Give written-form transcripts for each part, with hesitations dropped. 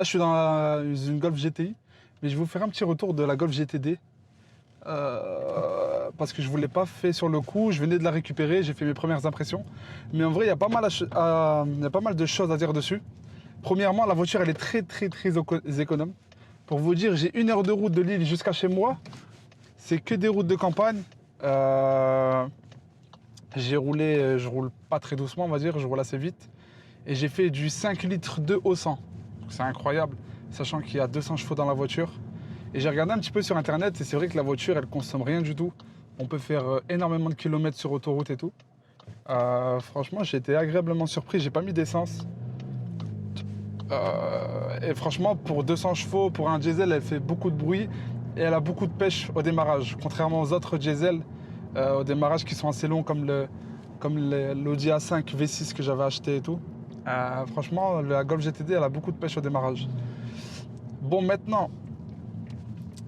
Là, je suis dans une Golf GTI, mais je vais vous faire un petit retour de la Golf GTD. Parce que je ne vous l'ai pas fait sur le coup, je venais de la récupérer, j'ai fait mes premières impressions. Mais en vrai, il y a pas mal, il y a pas mal de choses à dire dessus. Premièrement, la voiture, elle est très économe. Pour vous dire, j'ai 1 heure de route de Lille jusqu'à chez moi. C'est que des routes de campagne. J'ai roulé, je roule pas très doucement, on va dire, je roule assez vite. Et j'ai fait du 5 litres de au 100. C'est incroyable, sachant qu'il y a 200 chevaux dans la voiture. Et j'ai regardé un petit peu sur internet et c'est vrai que la voiture, elle consomme rien du tout. On peut faire énormément de kilomètres sur autoroute et tout. Franchement, j'ai été agréablement surpris, j'ai pas mis d'essence. Et franchement, pour 200 chevaux, pour un diesel, elle fait beaucoup de bruit et elle a beaucoup de pêche au démarrage. Contrairement aux autres diesels au démarrage qui sont assez longs comme l'Audi A5 V6 que j'avais acheté et tout. Franchement, la Golf GTD, elle a beaucoup de pêche au démarrage. Bon, maintenant,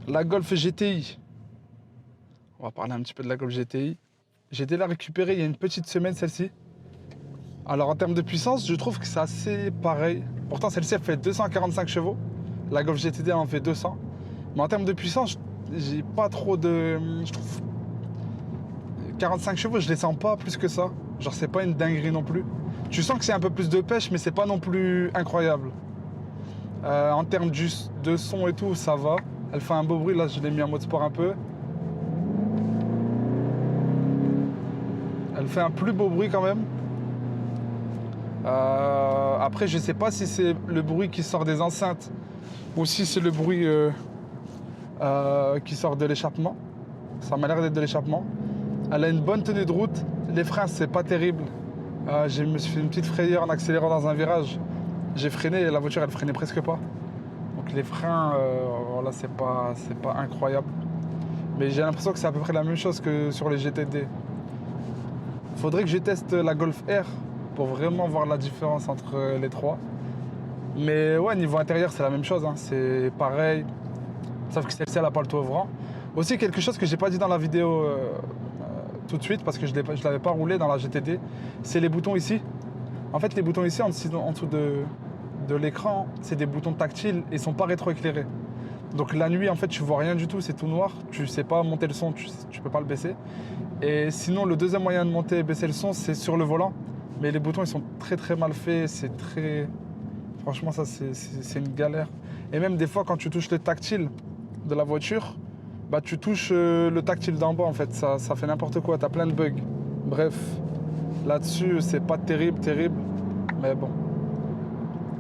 la Golf GTI. On va parler un petit peu de la Golf GTI. J'ai été la récupérer il y a une petite semaine, celle-ci. Alors, en termes de puissance, je trouve que c'est assez pareil. Pourtant, celle-ci, elle fait 245 chevaux. La Golf GTD, elle en fait 200. Mais en termes de puissance, j'ai pas trop de... Je trouve 45 chevaux, je les sens pas plus que ça. Genre, c'est pas une dinguerie non plus. Tu sens que c'est un peu plus de pêche, mais c'est pas non plus incroyable. En termes de son et tout, ça va. Elle fait un beau bruit, là, je l'ai mis en mode sport un peu. Elle fait un plus beau bruit quand même. Après, je sais pas si c'est le bruit qui sort des enceintes ou si c'est le bruit qui sort de l'échappement. Ça m'a l'air d'être de l'échappement. Elle a une bonne tenue de route. Les freins, c'est pas terrible. Je me suis fait une petite frayeur en accélérant dans un virage. J'ai freiné et la voiture, elle freinait presque pas. Donc les freins, voilà, c'est pas incroyable. Mais j'ai l'impression que c'est à peu près la même chose que sur les GTD. Faudrait que je teste la Golf R pour vraiment voir la différence entre les trois. Mais ouais, niveau intérieur, c'est la même chose, hein. C'est pareil. Sauf que celle-ci, elle n'a pas le toit ouvrant. Aussi, quelque chose que j'ai pas dit dans la vidéo tout de suite, parce que je ne l'avais pas roulé dans la GTD, c'est les boutons ici. En fait, les boutons ici, en dessous de l'écran, c'est des boutons tactiles et ils sont pas rétroéclairés. Donc la nuit, en fait, tu vois rien du tout, c'est tout noir. Tu sais pas monter le son, tu peux pas le baisser. Et sinon, le deuxième moyen de monter et baisser le son, c'est sur le volant. Mais les boutons, ils sont très mal faits. C'est très... Franchement, ça, c'est une galère. Et même des fois, quand tu touches le tactile de la voiture, bah, tu touches le tactile d'en bas, en fait. Ça fait n'importe quoi, t'as plein de bugs. Bref, là-dessus, c'est pas terrible. Mais bon.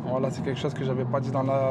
Voilà, c'est quelque chose que j'avais pas dit dans la